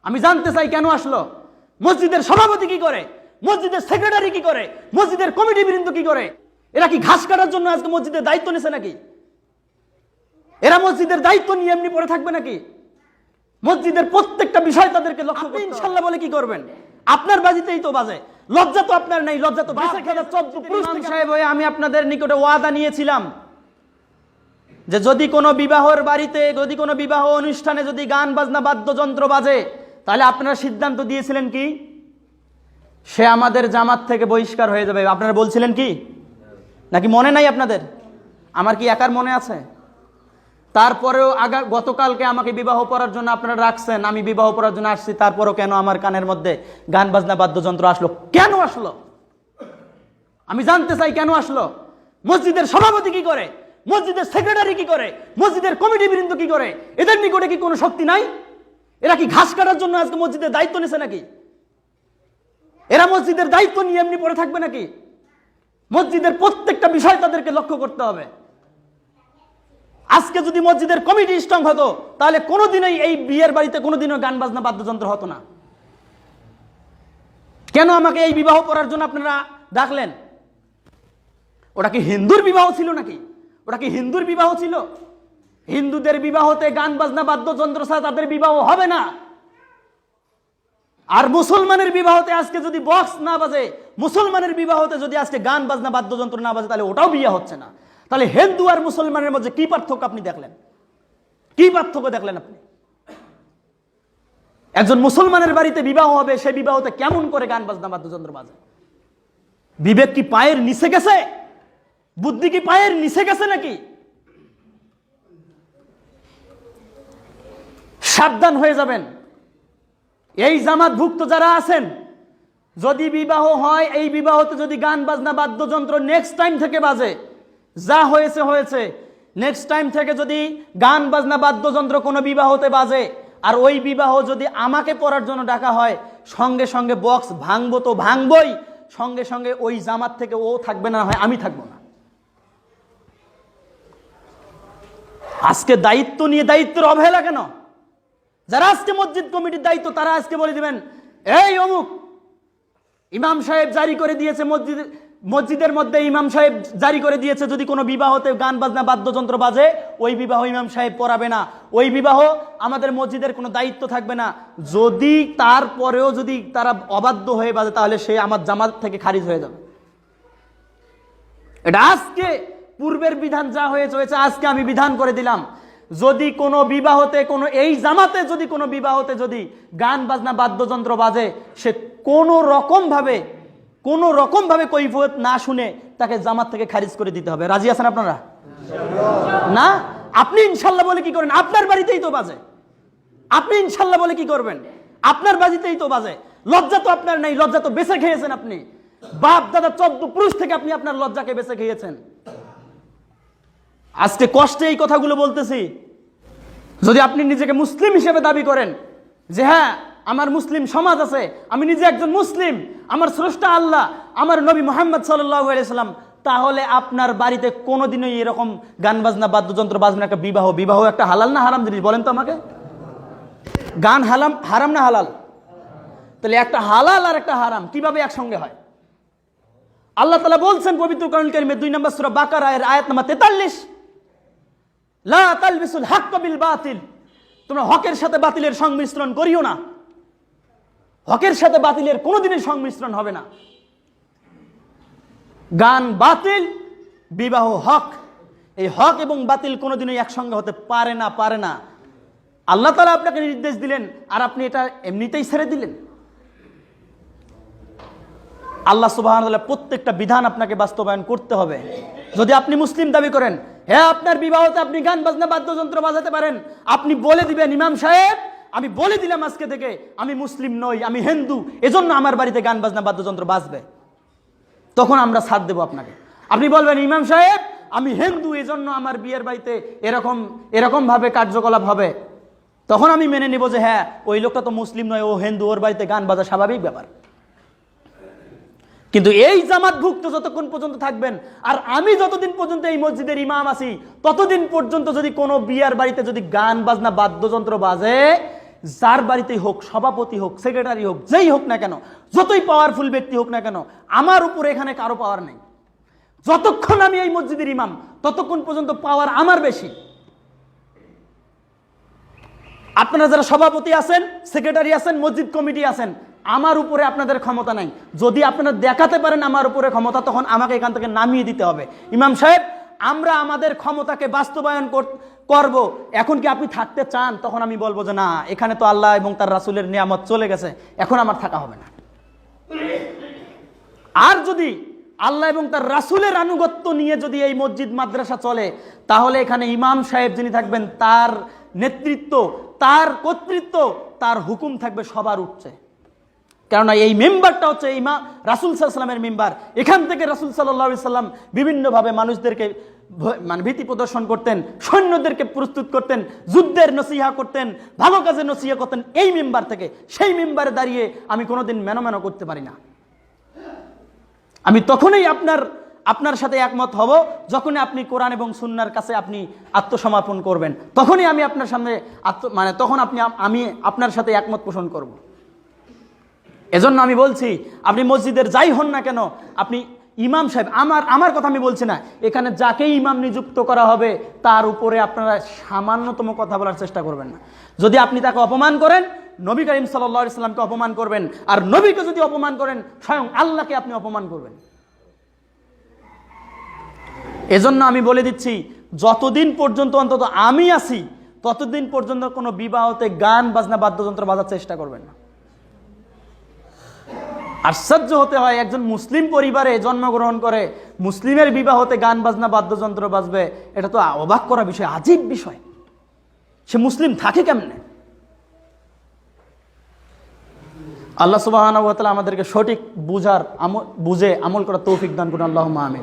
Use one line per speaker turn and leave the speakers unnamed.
আমি জানতে চাই কেন আসলো, মসজিদের সভাপতি কি করে, মসজিদের সেক্রেটারি কি করে, মসজিদের কমিটি বৃন্দ কি করে? এরা কি ঘাস কাটার জন্য আজকে মসজিদের দায়িত্ব নিছে নাকি? এরা মসজিদের দায়িত্ব নিয়ে এমনি পড়ে থাকবে নাকি? মসজিদের প্রত্যেকটা বিষয় তাদেরকে লক্ষ্য করতে হবে। ইনশাআল্লাহ বলে কি করবেন? আপনার বাজিতেই তো বাজে, লজ্জা তো আপনার নেই, লজ্জা তো বেঁচে খেলা 14 পুরুষ সাহেব হয়ে আমি আপনাদের নিকটে ওয়াদা নিয়েছিলাম যে যদি কোনো বিবাহের বাড়িতে, যদি কোনো বিবাহ অনুষ্ঠানে যদি গান বাজনা বাদ্যযন্ত্র বাজে, তাহলে আপনারা সিদ্ধান্ত দিয়েছিলেন কি সে আমাদের জামাত থেকে বহিষ্কার হয়ে যাবে। আপনারা বলছিলেন কি? নাকি মনে নাই আপনাদের? আমার কি একার মনে আছে? তারপরেও গতকালকে আমাকে বিবাহ পড়ার জন্য আপনারা রাখছেন, আমি বিবাহ পড়ার জন্য আসছি, তারপরেও কেন আমার কানের মধ্যে গান বাজনা বাদ্যযন্ত্র আসলো? কেন আসলো? আমি জানতে চাই কেন আসলো। মসজিদের সভাপতি কি করে, মসজিদের সেক্রেটারি কি করে, মসজিদের কমিটি বৃন্দ কি করে? এদের নিকটে কি কোনো শক্তি নাই? এরা কি ঘাস কাটার জন্য আজকে মসজিদের দায়িত্ব নিছে নাকি? এরা মসজিদের দায়িত্ব নিয়ে এমনি পড়ে থাকবে নাকি? মসজিদের প্রত্যেকটা বিষয় তাদেরকে লক্ষ্য করতে হবে। আজকে যদি মসজিদের কমিটি স্ট্রং হতো, তাহলে কোনোদিনই এই বিয়ের বাড়িতে কোনোদিনও গান বাজনা বাদ্যযন্ত্র হতো না। কেন আমাকে এই বিবাহ করার জন্য আপনারা ডাকলেন? ওটা কি হিন্দুর বিবাহ ছিল নাকি? ওটা কি হিন্দুর বিবাহ ছিল? হিন্দুদের বিবাহতে গান বাজনা বাদ্যযন্ত্র ছাড়া তাদের বিবাহ হবে না। আর মুসলমানের বিবাহতে আজকে যদি বক্স না বাজে, মুসলমানের বিবাহতে যদি আজকে গান বাজনা বাদ্যযন্ত্র না বাজে, তাহলে ওটাও বিয়ে হচ্ছে না। তাহলে হিন্দু আর মুসলমানের মধ্যে কি পার্থক্য আপনি দেখলেন? কি পার্থক্য দেখলেন আপনি? একজন মুসলমানের বাড়িতে বিবাহ হবে, সে বিবাহতে কেমন করে গান বাজনা বাদ্যযন্ত্র বাজে? বিবেক কি পায়ের নিচে গেছে? বুদ্ধি কি পায়ের নিচে গেছে নাকি? সাবধান হয়ে যাবেন। এই জামাতভুক্ত যারা আছেন, যদি বিবাহ হয়, এই বিবাহতে যদি গান বাজনা বাদ্যযন্ত্র নেক্সট টাইম থেকে বাজে, যা হয়েছে হয়েছে, নেক্সট টাইম থেকে যদি গান বাজনা বাদ্যযন্ত্র কোনো বিবাহতে বাজে, আর ওই বিবাহ যদি আমাকে পড়ার জন্য ডাকা হয়, সঙ্গে সঙ্গে বক্স ভাঙবো তো ভাঙবই, সঙ্গে সঙ্গে ওই জামাত থেকে ও থাকবে না, হয় আমি থাকবো না। আজকে দায়িত্ব নিয়ে দায়িত্বের অবহেলা কেন? যারা আজকে মসজিদ কমিটির দায়িত্ব, তারা আজকে বলে দিবেন এই অমুক ইমাম সাহেব জারি করে দিয়েছে, মসজিদের মধ্যে ইমাম সাহেব জারি করে দিয়েছে যদি কোনো বিবাহতে গান বাজনা বাদ্যযন্ত্র বাজে, ওই বিবাহ ইমাম সাহেব পড়াবে না, ওই বিবাহ আমাদের মসজিদের কোনো দায়িত্ব থাকবে না। যদি তারপরেও যদি তারা অবাধ্য হয়ে বাজে, তাহলে সে আমার জামাত থেকে খারিজ হয়ে যাবে। এটা আজকে পূর্বের বিধান যা হয়েছে হয়েছে, আজকে আমি বিধান করে দিলাম, যদি কোনো বিবাহতে, কোনো এই জামাতে যদি কোনো বিবাহতে যদি গান বাজনা বাদ্যযন্ত্র বাজে, সে কোনো রকম ভাবে কৈফিয়ত না শুনে তাকে জামাত থেকে খারিজ করে দিতে হবে। রাজি আছেন আপনারা? না? আপনি ইনশাল্লাহ বলে কি করেন? আপনার বাড়িতেই তো বাজে। আপনি ইনশাল্লাহ বলে কি করবেন? আপনার বাড়িতেই তো বাজে। লজ্জা তো আপনার নেই, লজ্জা তো বেঁচে খেয়েছেন আপনি। বাপ দাদা 14 পুরুষ থেকে আপনি আপনার লজ্জাকে বেঁচে খেয়েছেন। আজকে কষ্টে এই কথাগুলো বলতেছি। যদি আপনি নিজেকে মুসলিম হিসেবে দাবি করেন যে হ্যাঁ আমার মুসলিম সমাজ আছে, আমি নিজে একজন মুসলিম, আমার স্রষ্টা আল্লাহ, আমার নবী মুহাম্মদ সাল্লাল্লাহু আলাইহি সাল্লাম, তাহলে আপনার বাড়িতে কোনোদিনই এরকম গান বাজনা বাদ্যযন্ত্র বাজনা, একটা বিবাহ একটা হালাল না হারাম জিনিস? বলেন তো আমাকে। গান হারাম না হালাল? তাহলে একটা হালাল আর একটা হারাম কিভাবে একসঙ্গে হয়? আল্লাহ তাআলা বলছেন পবিত্র কোরআনুল কারীমে 2 নম্বর সূরা বাকারা এর আয়াত নম্বর 43, লা তালবিসুল হক বিল বাতিল, তোমরা হকের সাথে বাতিলের সংমিশ্রণ করিও না। হকের সাথে বাতিলের কোনোদিনই সংমিশ্রণ হবে না। গান বাতিল, বিবাহ হক। এই হক এবং বাতিল কোনোদিনই একসঙ্গে হতে পারে না। আল্লাহ তাআলা আপনাকে নির্দেশ দিলেন আর আপনি এটা এমনিতেই ছেড়ে দিলেন। আল্লাহ সুবহানাহু ওয়া তাআলা প্রত্যেকটা বিধান আপনাকে বাস্তবায়ন করতে হবে। যদি আপনি মুসলিম দাবি করেন, হ্যাঁ আপনার বিবাহতে আপনি গান বাজনা বাদ্যযন্ত্র বাজাতে পারেন, আপনি বলে দিবেন ইমাম সাহেব আমি বলে দিলাম আজকে থেকে আমি মুসলিম নই, আমি হিন্দু, এজন্য আমার বাড়িতে গান বাজনা বাদ্যযন্ত্র বাজবে। তখন আমরা সাথ দেব আপনাকে। আপনি বলবেন ইমাম সাহেব আমি হিন্দু, এজন্য আমার বিয়ের বাড়িতে এরকম ভাবে কার্যকলাপ হবে। তখন আমি মেনে নিব যে হ্যাঁ ওই লোকটা তো মুসলিম নয়, ও হিন্দু, ওর বাড়িতে গান বাজা স্বাভাবিক ব্যাপার। কিন্তু এই জামাতভুক্ত যতক্ষণ পর্যন্ত থাকবেন, আর আমি যতদিন পর্যন্ত এই মসজিদের ইমাম আছি, ততদিন পর্যন্ত যদি কোনো বিয়ার বাড়িতে যদি গান বাজনা বাদ্যযন্ত্র বাজে, যার বাড়িতেই হোক, সভাপতি হোক, সেক্রেটারি হোক, যেই হোক না কেন, যতই পাওয়ারফুল ব্যক্তি হোক না কেন, আমার উপরে এখানে কারো পাওয়ার নেই। যতক্ষণ আমি এই মসজিদের ইমাম, ততক্ষণ পর্যন্ত পাওয়ার আমার বেশি। আপনারা যারা সভাপতি আছেন, সেক্রেটারি আছেন, মসজিদ কমিটি আছেন, আমার উপরে আপনাদের ক্ষমতা নাই। যদি আপনারা দেখাতে পারেন আমার উপরে ক্ষমতা, তখন আমাকে এখান থেকে নামিয়ে দিতে হবে। ইমাম সাহেব, আমরা আমাদের ক্ষমতাকে বাস্তবায়ন করব। এখন কি আপনি থাকতে চান? তখন আমি বলবো যে না, এখানে তো আল্লাহ এবং তার রাসূলের নিয়ামত চলে গেছে, এখন আমার থাকা হবে না। আর যদি আল্লাহ এবং তার রাসূলের আনুগত্য নিয়ে যদি এই মসজিদ মাদ্রাসা চলে, তাহলে এখানে ইমাম সাহেব যিনি থাকবেন, তার নেতৃত্ব, তার কর্তৃত্ব, তার হুকুম থাকবে সবার উচ্চে। কেননা এই মেম্বারটা হচ্ছে ইমাম রাসূল সাল্লাল্লাহু আলাইহি ওয়াসাল্লামের মেম্বার। এখান থেকে রাসূল সাল্লাল্লাহু আলাইহি ওয়াসাল্লাম বিভিন্নভাবে মানুষদেরকে ভীতি প্রদর্শন করতেন, সৈন্যদেরকে প্রস্তুত করতেন, যুদ্ধের নসিহা করতেন, ভালো কাজের নসিহা করতেন এই মেম্বার থেকে। সেই মেম্বারে দাঁড়িয়ে আমি কোনোদিন মেনো করতে পারি না। আমি তখনই আপনার সাথে একমত হব যখনই আপনি কোরআন এবং সুন্নাহর কাছে আপনি আত্মসমর্পণ করবেন। তখনই আমি আপনার সামনে তখন আমি আপনার সাথে একমত পোষণ করব। এজন্য আমি বলছি, আপনি মসজিদের যাই হন না কেন, আপনি ইমাম সাহেব, আমার কথা আমি বলছি না, এখানে যাকেই ইমাম নিযুক্ত করা হবে তার উপরে আপনারা সামান্যতম কথা বলার চেষ্টা করবেন না। যদি আপনি তাকে অপমান করেন, নবী করিম সাল্লাল্লাহু আলাইহি ওয়াসাল্লামকে অপমান করবেন, আর নবীকে যদি অপমান করেন, স্বয়ং আল্লাহকে আপনি অপমান করবেন। এজন্য আমি বলে দিচ্ছি, যতদিন পর্যন্ত অন্তত আমি আছি, ততদিন পর্যন্ত কোনো বিবাহতে গান বাজনা বাদ্যযন্ত্র বাজার চেষ্টা করবেন না। আশ্চর্য হতে হয়, একজন মুসলিম পরিবারে জন্মগ্রহণ করে মুসলিমের বিবাহতে গান বাজনা বাদ্যযন্ত্র বাজবে, এটা তো অবাক করা বিষয়, আজীব বিষয়। সে মুসলিম থাকে কেমনে? আল্লাহ সুবহানাহু ওয়া তাআলা আমাদেরকে সঠিক বুঝে আমল করার তৌফিক দান করুন। আল্লাহুম্মা আমিন।